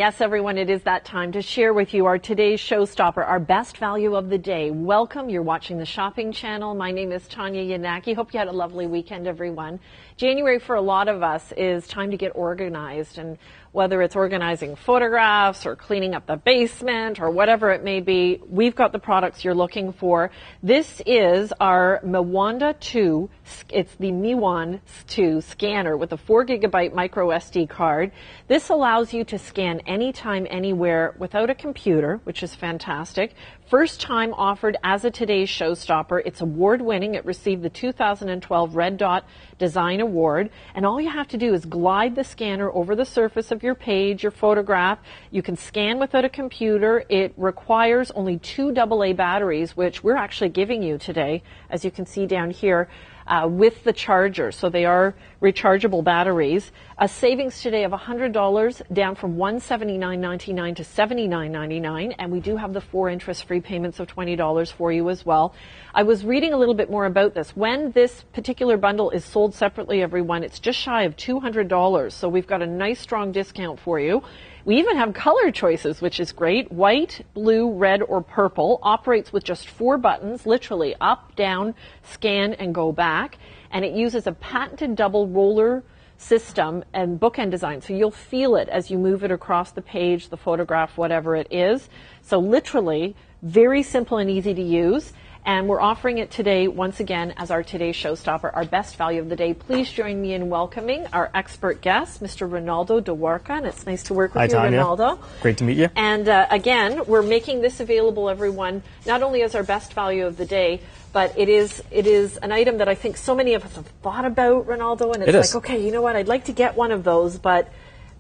Yes, everyone, it is that time to share with you our today's showstopper, our best value of the day. Welcome. You're watching the Shopping Channel. My name is Tanya Yanaki. Hope you had a lovely weekend, everyone. January for a lot of us is time to get organized, and whether it's organizing photographs or cleaning up the basement or whatever it may be, we've got the products you're looking for. This is our MiWand 2. It's the MiWand 2 scanner with a 4 gigabyte micro SD card. This allows you to scan anytime, anywhere without a computer, which is fantastic. First time offered as a today's showstopper. It's award winning. It received the 2012 Red Dot Design Award. And all you have to do is glide the scanner over the surface of your page, your photograph. You can scan without a computer. It requires only 2 AA batteries, which we're actually giving you today, as you can see down here. With the charger, so they are rechargeable batteries. A savings today of $100, down from $179.99 to $79.99, and we do have the 4 interest-free payments of $20 for you as well. I was reading a little bit more about this. When this particular bundle is sold separately, everyone, it's just shy of $200, so we've got a nice strong discount for you. We even have color choices, which is great. White, blue, red, or purple. Operates with just 4 buttons, literally up, down, scan, and go back. And it uses a patented double roller system and bookend design. So you'll feel it as you move it across the page, the photograph, whatever it is. So literally, very simple and easy to use. And we're offering it today, once again, as our today's showstopper, our best value of the day. Please join me in welcoming our expert guest, Mr. Renaldo Dwarka. And it's nice to work with you, Tanya. Renaldo. Great to meet you. And again, we're making this available, everyone, not only as our best value of the day, but it is an item that I think so many of us have thought about, Renaldo. And it's like, okay, you know what, I'd like to get one of those, but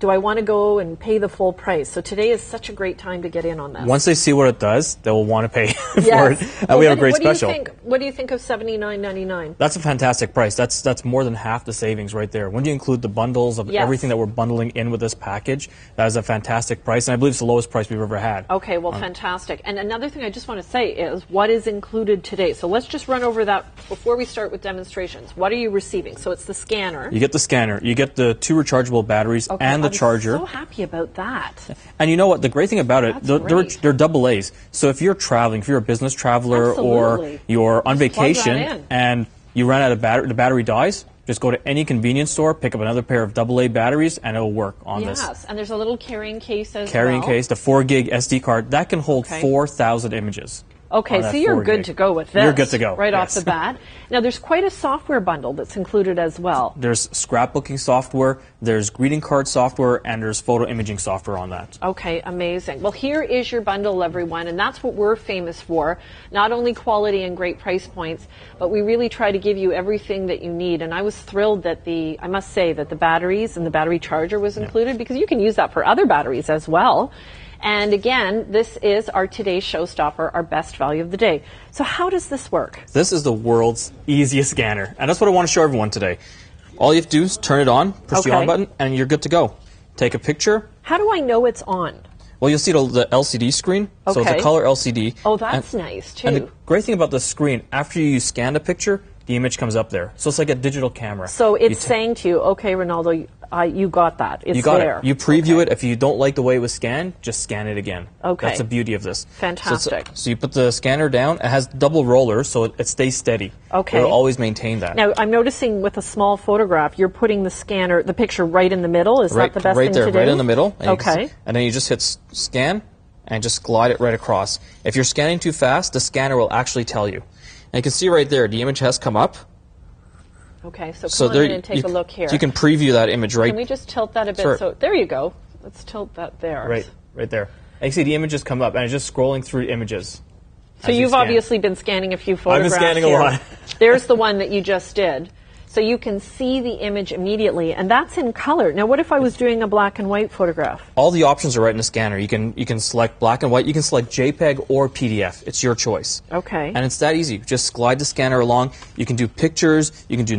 do I want to go and pay the full price? So today is such a great time to get in on this. Once they see what it does, they will want to pay for yes. it. And we have a great special. What do you think of $79.99? That's a fantastic price. That's more than half the savings right there. When you include the bundles of everything that we're bundling in with this package, that is a fantastic price. And I believe it's the lowest price we've ever had. Okay, well, fantastic. And another thing I just want to say is what is included today. So let's just run over that before we start with demonstrations. What are you receiving? So it's the scanner. You get the scanner. You get the 2 rechargeable batteries and the charger. I'm so happy about that. And you know what? The great thing about it, they're double A's. So if you're traveling, if you're a business traveler or you're on vacation and you run out of battery, the battery dies, just go to any convenience store, pick up another pair of AA batteries, and it'll work on this. Yes, and there's a little carrying case as well. Carrying case, the 4 gig SD card, that can hold 4,000 images. Okay, so you're good to go with this. You're good to go. Right off the bat. Now, there's quite a software bundle that's included as well. There's scrapbooking software, there's greeting card software, and there's photo imaging software on that. Okay, amazing. Well, here is your bundle, everyone, and that's what we're famous for. Not only quality and great price points, but we really try to give you everything that you need. And I was thrilled that I must say that the batteries and the battery charger was included, because you can use that for other batteries as well. And again, this is our today's showstopper, our best value of the day. So how does this work? This is the world's easiest scanner, and that's what I want to show everyone today. All you have to do is turn it on, push the on button, and you're good to go. Take a picture. How do I know it's on? Well, you'll see the LCD screen. So it's a color LCD. Oh, that's nice, too. And the great thing about the screen, after you scan a picture, the image comes up there. So it's like a digital camera. So it's saying to you, okay, Renaldo, you got that. It's you got there. it. You preview it. If you don't like the way it was scanned, just scan it again. Okay. That's the beauty of this. Fantastic. So you put the scanner down. It has double rollers, so it stays steady. Okay. It'll always maintain that. Now, I'm noticing with a small photograph, you're putting the picture right in the middle. Is that the best thing to do? Right there, right in the middle. And okay. And then you just hit scan and just glide it right across. If you're scanning too fast, the scanner will actually tell you. And you can see right there, the image has come up. Okay, so come on in and take a look here. So you can preview that image right. Can we just tilt that a bit? Sure. So there you go. Let's tilt that there. Right there. And you see the images come up, and it's just scrolling through images. So you've obviously been scanning a few photographs. I've been scanning a lot. There's the one that you just did. So you can see the image immediately, and that's in color. Now, what if I was doing a black and white photograph? All the options are right in the scanner. You can select black and white. You can select JPEG or PDF. It's your choice. Okay. And it's that easy. Just glide the scanner along. You can do pictures. You can do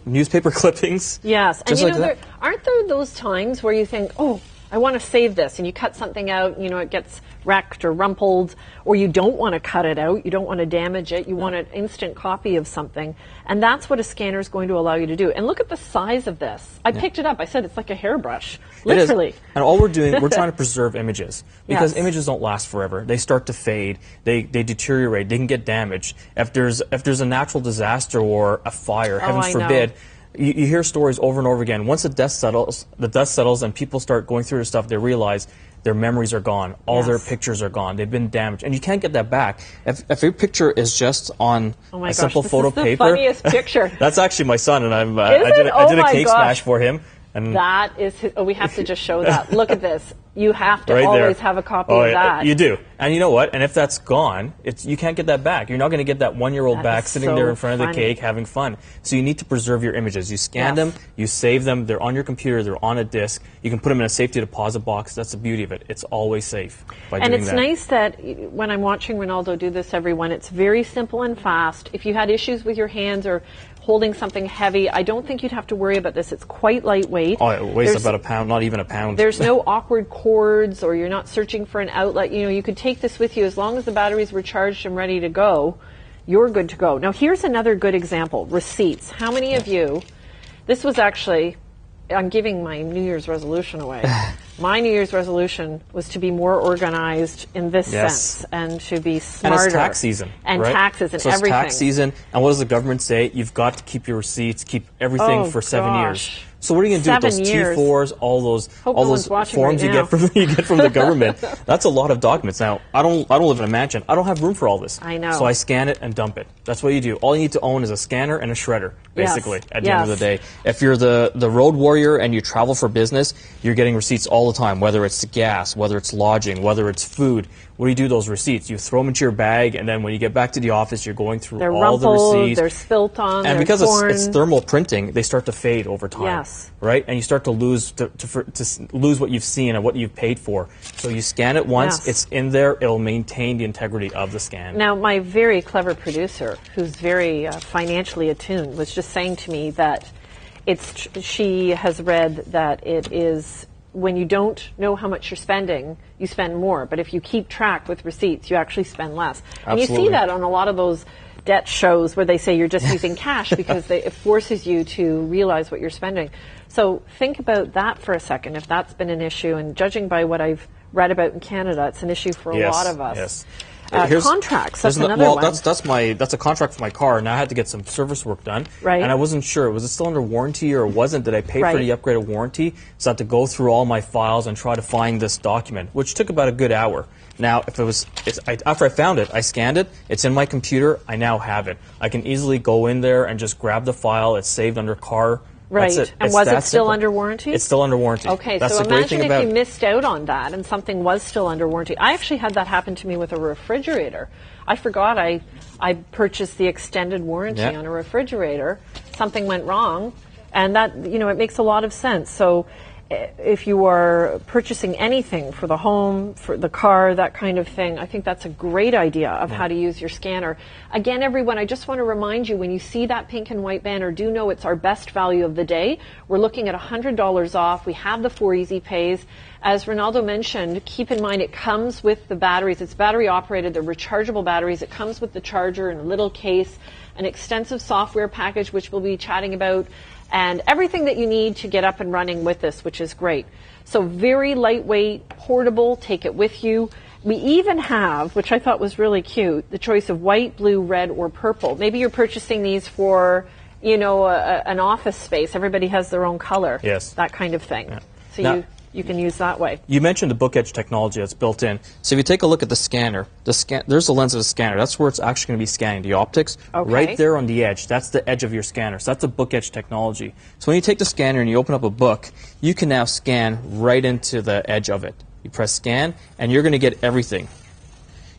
newspaper clippings. Yes. And just you like know, aren't there those times where you think, oh, I want to save this, and you cut something out, you know, it gets wrecked or rumpled, or you don't want to cut it out, you don't want to damage it, you want an instant copy of something, and that's what a scanner is going to allow you to do. And look at the size of this. I picked it up. I said it's like a hairbrush, literally. It is. And all we're doing, we're trying to preserve images, because images don't last forever. They start to fade, they deteriorate, they can get damaged. If there's a natural disaster or a fire, heavens forbid, you hear stories over and over again. Once the dust settles and people start going through their stuff, they realize their memories are gone. All their pictures are gone. They've been damaged. And you can't get that back. If your picture is just on a simple photo paper. The funniest picture. That's actually my son, and I did a cake smash for him. And that is we have to just show that. Look at this. You have to always have a copy of that. You do. And you know what? And if that's gone, you can't get that back. You're not going to get that one-year-old back sitting there in front of the cake having fun. So you need to preserve your images. You scan them, you save them, they're on your computer, they're on a disk. You can put them in a safety deposit box. That's the beauty of it. It's always safe by doing that. And it's nice that when I'm watching Renaldo do this, everyone, it's very simple and fast. If you had issues with your hands or holding something heavy, I don't think you'd have to worry about this. It's quite lightweight. Oh, it weighs about a pound, not even a pound. There's no awkward cords, or you're not searching for an outlet. You know, you could take this with you as long as the batteries were charged and ready to go. You're good to go. Now, here's another good example: receipts. How many of you? This was actually. I'm giving my New Year's resolution away. My New Year's resolution was to be more organized in this sense and to be smarter. And it's tax season. And taxes and everything. So it's tax season, and what does the government say? You've got to keep your receipts, keep everything for 7 years. So what are you going to do with those T4s, all those forms you get from the government? That's a lot of documents. Now, I don't live in a mansion. I don't have room for all this. I know. So I scan it and dump it. That's what you do. All you need to own is a scanner and a shredder, basically, at the end of the day. If you're the road warrior and you travel for business, you're getting receipts all the time, whether it's gas, whether it's lodging, whether it's food. What do you do with those receipts? You throw them into your bag, and then when you get back to the office, you're going through all the receipts. They're spilt on, and because it's thermal printing, they start to fade over time. Yes. Right? And you start to lose lose what you've seen and what you've paid for. So you scan it once, it's in there, it'll maintain the integrity of the scan. Now, my very clever producer, who's very financially attuned, was just saying to me that she has read that it is, when you don't know how much you're spending, you spend more. But if you keep track with receipts, you actually spend less. And you see that on a lot of those debt shows where they say you're just using cash because it forces you to realize what you're spending. So think about that for a second, if that's been an issue. And judging by what I've read about in Canada, it's an issue for a lot of us. Yes. Contracts, that's another one. That's a contract for my car. Now I had to get some service work done. Right. And I wasn't sure, was it still under warranty or wasn't? Did I pay for the upgraded warranty? So I had to go through all my files and try to find this document, which took about a good hour. Now, after I found it, I scanned it, it's in my computer, I now have it. I can easily go in there and just grab the file, it's saved under car. Right. That's it. And was it still under warranty? It's still under warranty. Okay, that's so the great imagine thing if you missed out on that and something was still under warranty. I actually had that happen to me with a refrigerator. I forgot I purchased the extended warranty on a refrigerator. Something went wrong, and that, it makes a lot of sense. So if you are purchasing anything for the home, for the car, that kind of thing, I think that's a great idea of how to use your scanner. Again, everyone, I just want to remind you, when you see that pink and white banner, do know it's our best value of the day. We're looking at $100 off. We have the 4 easy pays. As Renaldo mentioned, keep in mind it comes with the batteries. It's battery operated. They're rechargeable batteries. It comes with the charger in a little case, an extensive software package, which we'll be chatting about, and everything that you need to get up and running with this, which is great. So very lightweight, portable, take it with you. We even have, which I thought was really cute, the choice of white, blue, red, or purple. Maybe you're purchasing these for, an office space. Everybody has their own color. Yes. That kind of thing. Yeah. So you can use that way. You mentioned the book edge technology that's built in. So if you take a look at the scanner, there's the lens of the scanner. That's where it's actually going to be scanning, the optics. Okay. Right there on the edge. That's the edge of your scanner. So that's the book edge technology. So when you take the scanner and you open up a book, you can now scan right into the edge of it. You press scan, and you're going to get everything.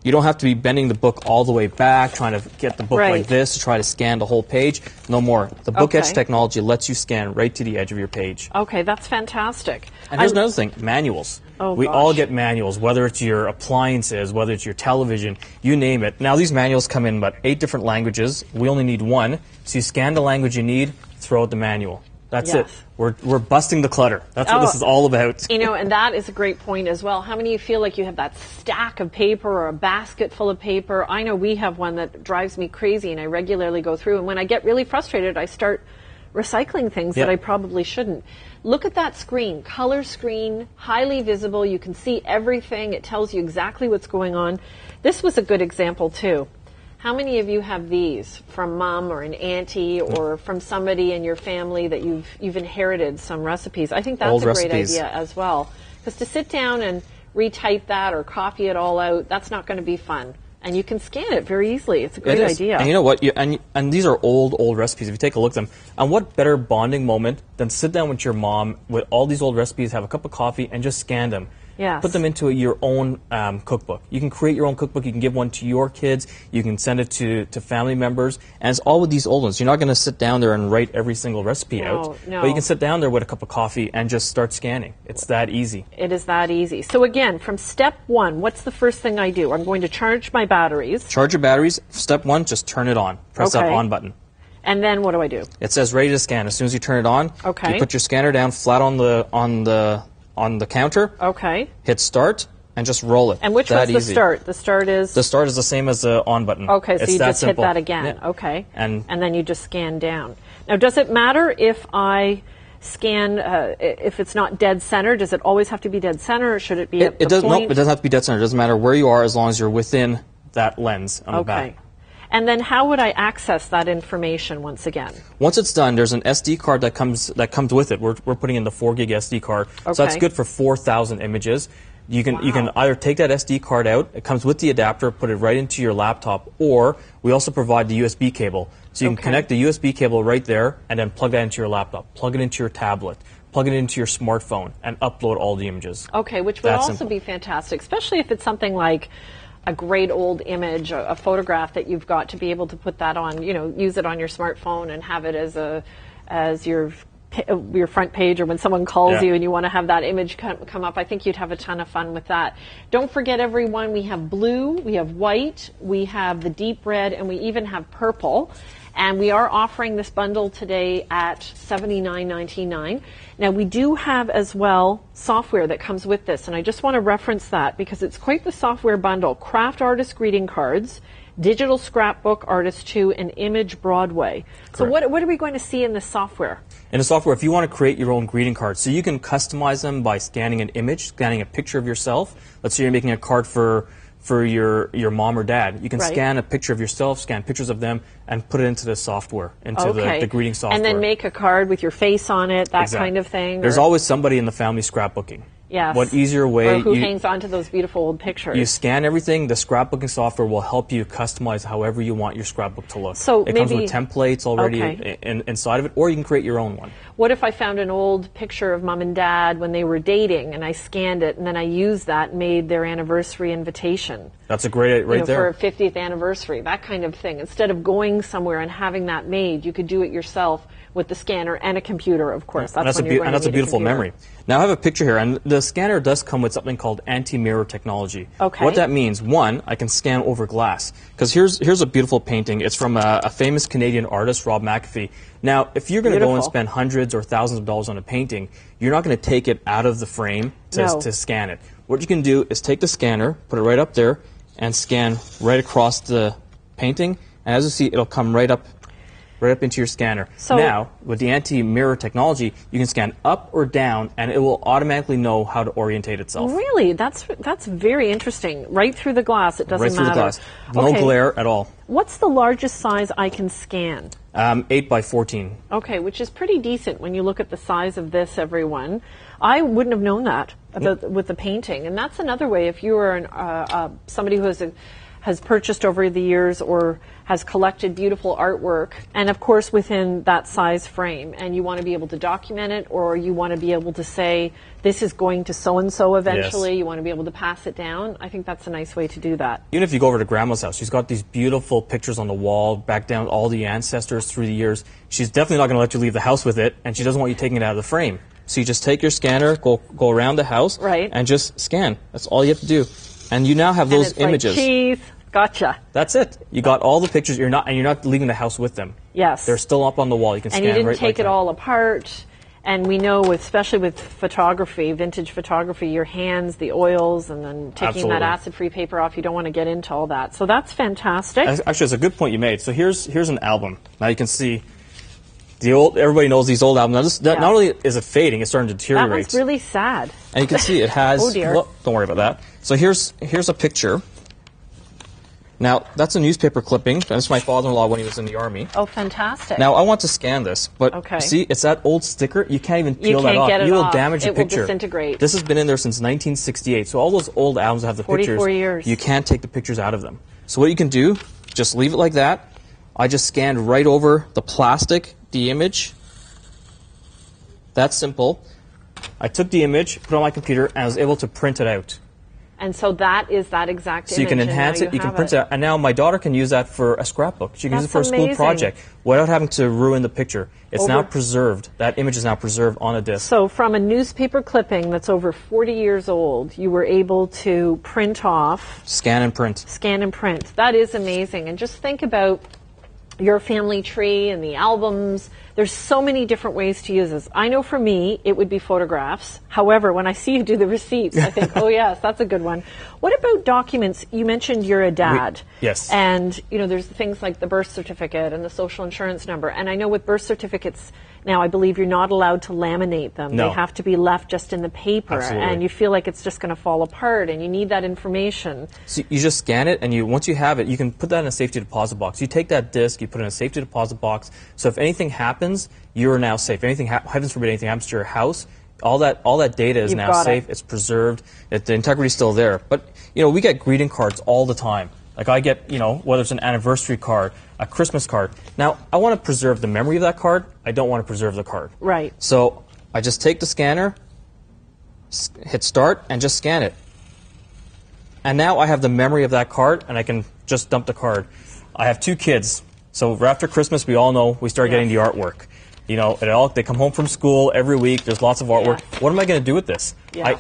You don't have to be bending the book all the way back, trying to get the book like this to try to scan the whole page. No more. The book edge technology lets you scan right to the edge of your page. Okay, that's fantastic. And here's another thing, manuals. We all get manuals, whether it's your appliances, whether it's your television, you name it. Now these manuals come in about 8 different languages. We only need one. So you scan the language you need, throw out the manual. That's it. We're busting the clutter. That's what this is all about. You know, and that is a great point as well. How many of you feel like you have that stack of paper or a basket full of paper? I know we have one that drives me crazy, and I regularly go through. And when I get really frustrated, I start recycling things that I probably shouldn't. Look at that screen, color screen, highly visible. You can see everything. It tells you exactly what's going on. This was a good example too. How many of you have these from mom or an auntie or from somebody in your family that you've inherited some recipes? I think that's a great idea as well. Because to sit down and retype that or copy it all out, that's not going to be fun. And you can scan it very easily. It's a great idea. And you know what? And these are old recipes. If you take a look at them, and what better bonding moment than sit down with your mom with all these old recipes, have a cup of coffee, and just scan them. Yes. Put them into your own cookbook. You can create your own cookbook. You can give one to your kids. You can send it to family members. And it's all with these old ones. You're not going to sit down there and write every single recipe out. No. But you can sit down there with a cup of coffee and just start scanning. It's that easy. It is that easy. So again, from step one, what's the first thing I do? I'm going to charge my batteries. Charge your batteries. Step one, just turn it on. Press that on button. And then what do I do? It says ready to scan. As soon as you turn it on, you put your scanner down flat on the counter. Okay. Hit start and just roll it. And which one's the start? The start is? The start is the same as the on button. Okay, so it's you just simple. hit that again. Yeah. Okay. And then you just scan down. Now, does it matter if I scan, if it's not dead center? Does it always have to be dead center, or should it be at the point? Nope, it doesn't have to be dead center. It doesn't matter where you are as long as you're within that lens on the back. And then how would I access that information once again? Once it's done, there's an SD card that comes with it. We're putting in the 4 gig SD card. So that's good for 4,000 images. You can either take that SD card out, it comes with the adapter, put it right into your laptop, or we also provide the USB cable. So you can connect the USB cable right there and then plug that into your laptop, plug it into your tablet, plug it into your smartphone, and upload all the images. Okay, which would also be fantastic, especially if it's something like a great old image, a photograph that you've got, to be able to put that on, use it on your smartphone and have it as your front page, or when someone calls you and you want to have that image come up. I think you'd have a ton of fun with that. Don't forget, everyone, we have blue, we have white, we have the deep red, and we even have purple. And we are offering this bundle today at $79.99. Now, we do have as well software that comes with this, and I just want to reference that because it's quite the software bundle. Craft Artist Greeting Cards, Digital Scrapbook Artist 2, and Image Broadway. Correct. So what are we going to see in the software? In the software, if you want to create your own greeting cards, so you can customize them by scanning an image, scanning a picture of yourself. Let's say you're making a card for your mom or dad. You can scan a picture of yourself, scan pictures of them, and put it into the software, into the greeting software. And then make a card with your face on it, that kind of thing. There's always somebody in the family scrapbooking. Yes. What easier way? Or who hangs on to those beautiful old pictures. You scan everything. The scrapbooking software will help you customize however you want your scrapbook to look. So it comes with templates already inside of it, or you can create your own one. What if I found an old picture of mom and dad when they were dating, and I scanned it, and then I used that and made their anniversary invitation? That's a great there. For a 50th anniversary, that kind of thing. Instead of going somewhere and having that made, you could do it yourself with the scanner and a computer, of course. That's a beautiful memory. Now I have a picture here, and the scanner does come with something called anti-mirror technology. Okay. What that means, one, I can scan over glass. Because here's a beautiful painting. It's from a famous Canadian artist, Rob McAfee. Now, if you're going to go and spend hundreds or thousands of dollars on a painting, you're not going to take it out of the frame to scan it. What you can do is take the scanner, put it right up there, and scan right across the painting. And as you see, it'll come right up into your scanner. So now, with the anti-mirror technology, you can scan up or down, and it will automatically know how to orientate itself. Really? That's very interesting. Right through the glass, it doesn't matter. Right through the glass. No glare at all. What's the largest size I can scan? 8 by 14. Okay, which is pretty decent when you look at the size of this, everyone. I wouldn't have known that with the painting. And that's another way, if you are somebody who has purchased over the years or has collected beautiful artwork, and of course within that size frame, and you want to be able to document it, or you want to be able to say, this is going to so-and-so eventually, you want to be able to pass it down. I think that's a nice way to do that. Even if you go over to Grandma's house, she's got these beautiful pictures on the wall, back down all the ancestors through the years. She's definitely not going to let you leave the house with it, and she doesn't want you taking it out of the frame. So you just take your scanner, go around the house, and just scan. That's all you have to do. And you now have those images. Like cheese. Gotcha. That's it. You got all the pictures. You're not leaving the house with them. Yes. They're still up on the wall. You can scan right. And you didn't take it all apart. And we know, especially with photography, vintage photography, your hands, the oils, and then taking that acid-free paper off, you don't want to get into all that. So that's fantastic. Actually, it's a good point you made. So here's an album. Now you can see the old. Everybody knows these old albums. Now, not only is it fading, it's starting to deteriorate. That one's really sad. And you can see it has. Oh dear. Well, don't worry about that. So here's a picture. Now, that's a newspaper clipping. That's my father-in-law when he was in the Army. Oh, fantastic. Now, I want to scan this, but see, it's that old sticker. You can't even peel that off. You will damage the picture. It will disintegrate. This has been in there since 1968. So all those old albums that have the 44 pictures, years. You can't take the pictures out of them. So what you can do, just leave it like that. I just scanned right over the plastic, the image. That's simple. I took the image, put it on my computer, and I was able to print it out. And so that is that exact image. So you can enhance it, you can print it out, and now my daughter can use that for a scrapbook. She can use it for a school project without having to ruin the picture. It's now preserved. That image is now preserved on a disc. So from a newspaper clipping that's over 40 years old, you were able to print off. Scan and print. Scan and print. That is amazing. And just think about your family tree and the albums. There's so many different ways to use this. I know for me, it would be photographs. However, when I see you do the receipts, I think, oh yes, that's a good one. What about documents? You mentioned you're a dad. Yes. And, you know, there's things like the birth certificate and the social insurance number. And I know with birth certificates, now I believe you're not allowed to laminate them. No. They have to be left just in the paper. Absolutely. And you feel like it's just going to fall apart and you need that information. So you just scan it, and once you have it, you can put that in a safety deposit box. You take that disc, you put it in a safety deposit box. So if anything happens, you're now safe. Anything, heavens forbid, anything happens to your house, all that data is now safe. It's preserved. The integrity is still there. But you know, we get greeting cards all the time. Like I get, you know, whether it's an anniversary card, a Christmas card. Now, I want to preserve the memory of that card. I don't want to preserve the card. Right. So I just take the scanner, hit start, and just scan it. And now I have the memory of that card, and I can just dump the card. I have 2 kids. So after Christmas, we all know we start getting the artwork. You know, they come home from school every week. There's lots of artwork. Yeah. What am I going to do with this? Yeah.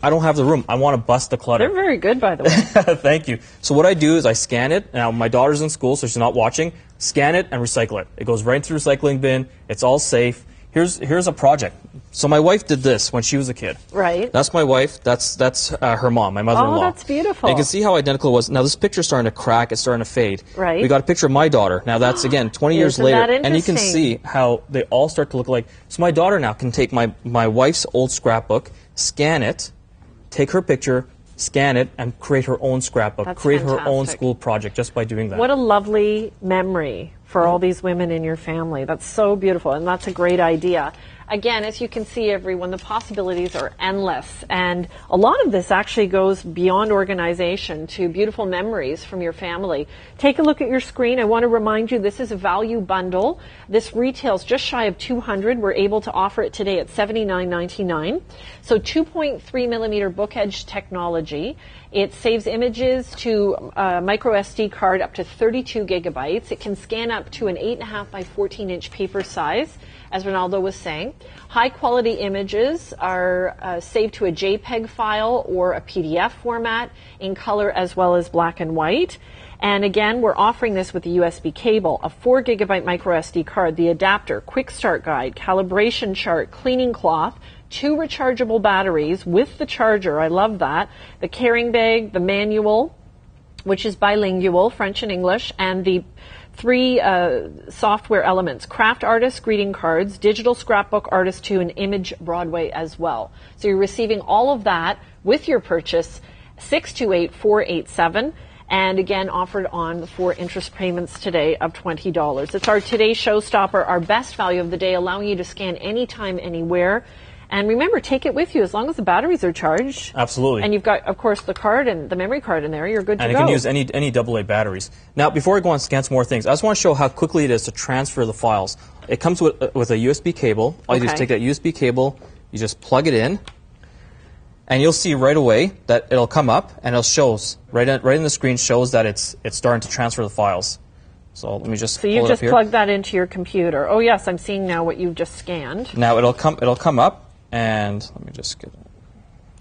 I don't have the room. I want to bust the clutter. They're very good, by the way. Thank you. So what I do is I scan it. Now, my daughter's in school, so she's not watching. Scan it and recycle it. It goes right into the recycling bin. It's all safe. Here's a project. So my wife did this when she was a kid. Right. That's my wife. That's her mom, my mother-in-law. Oh, that's beautiful. And you can see how identical it was. Now this picture's starting to crack. It's starting to fade. Right. We got a picture of my daughter. Now that's, again, 20 years later. And you can see how they all start to look alike. So my daughter now can take my wife's old scrapbook, scan it, take her picture, scan it, and create her own scrapbook, create her own school project just by doing that. What a lovely memory for all these women in your family. That's so beautiful, and that's a great idea. Again, as you can see, everyone, the possibilities are endless. And a lot of this actually goes beyond organization to beautiful memories from your family. Take a look at your screen. I want to remind you this is a value bundle. This retails just shy of $200. We're able to offer it today at $79.99. So 2.3 millimeter book edge technology. It saves images to a micro SD card up to 32 gigabytes. It can scan up to an 8.5 by 14 inch paper size, as Renaldo was saying. High quality images are saved to a JPEG file or a PDF format in color as well as black and white. And again, we're offering this with a USB cable, a 4 gigabyte micro SD card, the adapter, quick start guide, calibration chart, cleaning cloth, 2 rechargeable batteries with the charger. I love that. The carrying bag, the manual, which is bilingual, French and English, and the 3 software elements: Craft Artist greeting cards, Digital Scrapbook Artist 2, and Image Broadway as well. So you're receiving all of that with your purchase, 628-487, and again offered on 4 interest payments today of $20. It's our today's showstopper, our best value of the day, allowing you to scan anytime, anywhere. And remember, take it with you as long as the batteries are charged. Absolutely. And you've got, of course, the card and the memory card in there. You're good to go. And you can use any AA batteries. Now, before I go on and scan some more things, I just want to show how quickly it is to transfer the files. It comes with a USB cable. All you do is take that USB cable, you just plug it in, and you'll see right away that it'll come up and it'll shows right in the screen shows that it's starting to transfer the files. So let me just pull it up here. So you just plug that into your computer. Oh yes, I'm seeing now what you've just scanned. Now it'll come up. And let me just get it.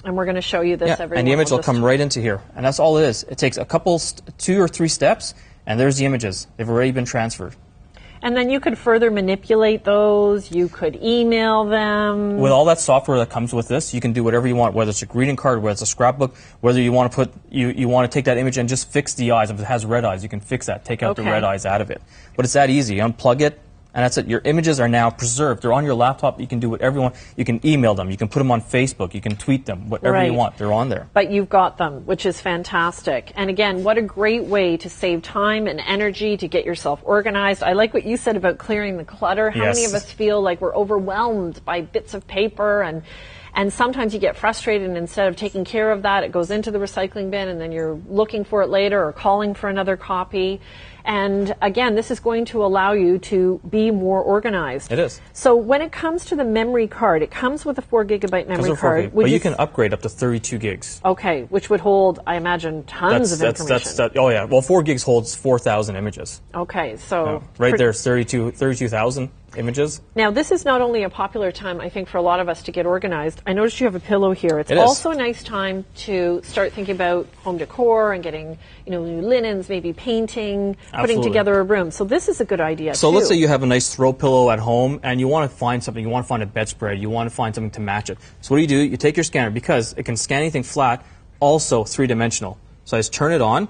And we're going to show you this, everyone. And the image will come right into here. And that's all it is. It takes a couple, 2 or 3 steps, and there's the images. They've already been transferred. And then you could further manipulate those. You could email them. With all that software that comes with this, you can do whatever you want, whether it's a greeting card, whether it's a scrapbook, whether you want to put, you want to take that image and just fix the eyes. If it has red eyes, you can fix that. Take out the red eyes out of it. But it's that easy. You unplug it, and that's it. Your images are now preserved. They're on your laptop. You can do whatever you want. You can email them. You can put them on Facebook. You can tweet them. Whatever you want. They're on there. But you've got them, which is fantastic. And again, what a great way to save time and energy to get yourself organized. I like what you said about clearing the clutter. How many of us feel like we're overwhelmed by bits of paper, and sometimes you get frustrated, and instead of taking care of that, it goes into the recycling bin, and then you're looking for it later or calling for another copy. And again, this is going to allow you to be more organized. It is. So when it comes to the memory card, it comes with a 4 gigabyte memory card. But you can upgrade up to 32 gigs. Okay, which would hold, I imagine, tons of information. Oh yeah, well 4 gigs holds 4,000 images. Okay, so... right there's 32,000 images. Now this is not only a popular time, I think, for a lot of us to get organized. I noticed you have a pillow here. It's also a nice time to start thinking about home decor and getting, new linens, maybe painting, putting together a room. So this is a good idea, So let's say you have a nice throw pillow at home and you want to find something. You want to find a bedspread. You want to find something to match it. So what do? You take your scanner, because it can scan anything flat, also 3-dimensional. So I just turn it on,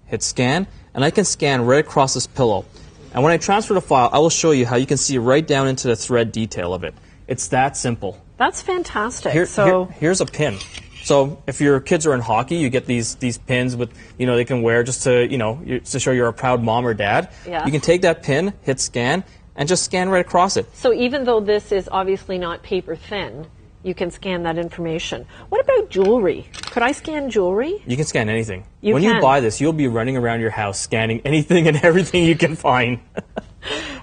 hit scan, and I can scan right across this pillow. And when I transfer the file, I will show you how you can see right down into the thread detail of it. It's that simple. That's fantastic. Here's a pin. So if your kids are in hockey, you get these pins with, they can wear just to, to show you're a proud mom or dad. Yeah. You can take that pin, hit scan, and just scan right across it. So even though this is obviously not paper thin, you can scan that information. What about jewelry? Could I scan jewelry? You can scan anything. When you buy this, you'll be running around your house scanning anything and everything you can find.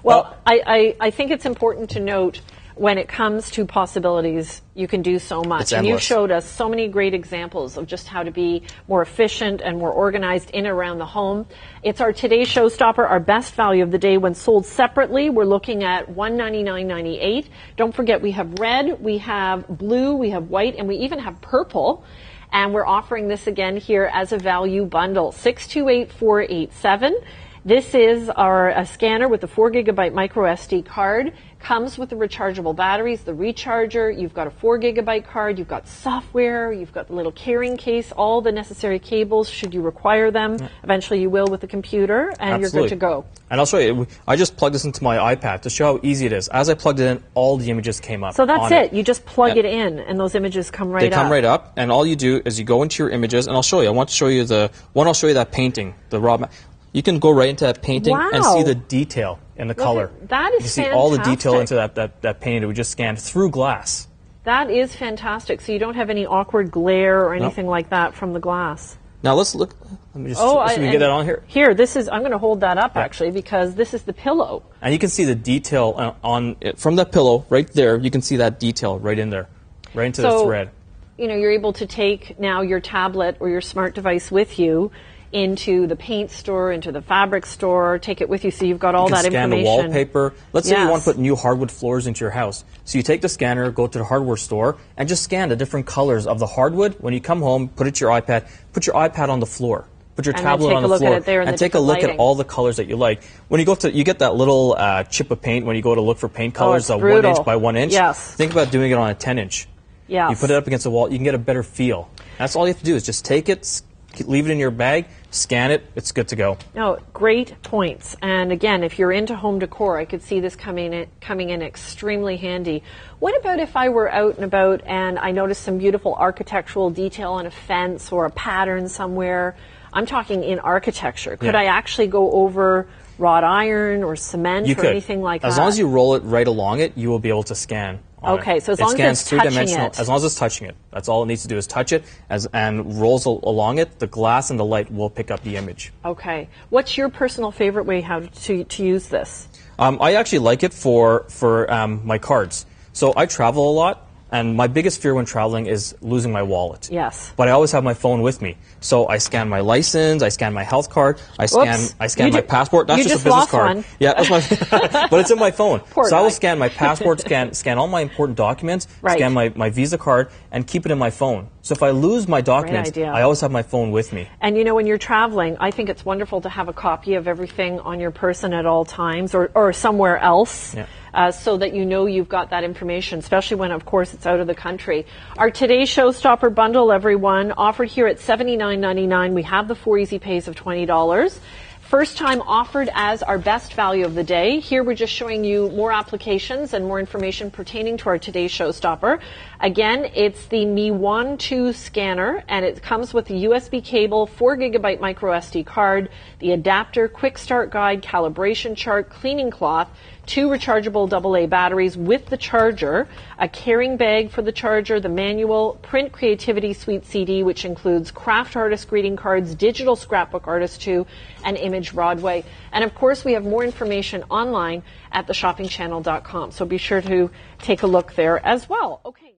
Well, I think it's important to note, when it comes to possibilities, you can do so much. And you showed us so many great examples of just how to be more efficient and more organized in and around the home. It's our today's showstopper, our best value of the day. When sold separately, we're looking at $199.98. Don't forget, we have red, we have blue, we have white, and we even have purple. And we're offering this again here as a value bundle, $628,487. This is a scanner with a 4 gigabyte micro SD card. Comes with the rechargeable batteries, the recharger. You've got a 4 gigabyte card. You've got software. You've got the little carrying case, all the necessary cables should you require them. Eventually you will with the computer, and you're good to go. And I'll show you. I just plugged this into my iPad to show how easy it is. As I plugged it in, all the images came up. So that's it. You just plug it in, and those images come right up. They come right up, and all you do is you go into your images, and I'll show you. I want to show you I'll show you that painting, the raw. You can go right into that painting and see the detail in the color. That is fantastic. You see all the detail into that painting that we just scanned through glass. That is fantastic. So you don't have any awkward glare or anything like that from the glass. Now let's look. Let me just so we can get that on here. Here, I'm going to hold that up actually, because this is the pillow. And you can see the detail on it from that pillow right there. You can see that detail right in there, right into the thread. You're able to take now your tablet or your smart device with you into the paint store, into the fabric store, take it with you, so you've got all that information. You can scan the wallpaper. Let's say you want to put new hardwood floors into your house. So you take the scanner, go to the hardware store, and just scan the different colors of the hardwood. When you come home, put it to your iPad. Put your iPad on the floor. Put your tablet on the floor, and take a look at all the colors that you like. When you go to, you get that little chip of paint when you go to look for paint colors, 1 inch by 1 inch. Yes. Think about doing it on a 10-inch. Yes. You put it up against the wall, you can get a better feel. That's all you have to do, is just take it, leave it in your bag, scan it, it's good to go. No, great points. And again, if you're into home decor, I could see this coming in extremely handy. What about if I were out and about and I noticed some beautiful architectural detail on a fence or a pattern somewhere? I'm talking in architecture. Could I actually go over wrought iron or cement or anything like that? As long as you roll it right along it, you will be able to scan. Okay, so as long as it's touching it. As long as it's touching it. That's all it needs to do, is touch it and rolls along it. The glass and the light will pick up the image. Okay. What's your personal favorite way to use this? I actually like it for my cards. So I travel a lot, And my biggest fear when traveling is losing my wallet. Yes. But I always have my phone with me. So I scan my license, I scan my health card, I scan my passport. That's just a business card. One. Yeah, that's my but it's in my phone. Poor so guy. I will scan my passport, scan all my important documents, scan my Visa card, and keep it in my phone. So if I lose my documents, I always have my phone with me. And you know, when you're traveling, I think it's wonderful to have a copy of everything on your person at all times, or somewhere else. Yeah. So that you know you've got that information, especially when, of course, it's out of the country. Our today's Showstopper bundle, everyone, offered here at $79.99. We have the 4 easy pays of $20. First time offered as our best value of the day. Here we're just showing you more applications and more information pertaining to our today's Showstopper. Again, it's the MiWand 2 scanner, and it comes with the USB cable, 4 gigabyte micro SD card, the adapter, quick start guide, calibration chart, cleaning cloth, 2 rechargeable AA batteries with the charger, a carrying bag for the charger, the manual, Print Creativity Suite CD, which includes craft artist greeting cards, digital scrapbook artist 2, and image Broadway. And of course, we have more information online at theshoppingchannel.com. So be sure to take a look there as well. Okay.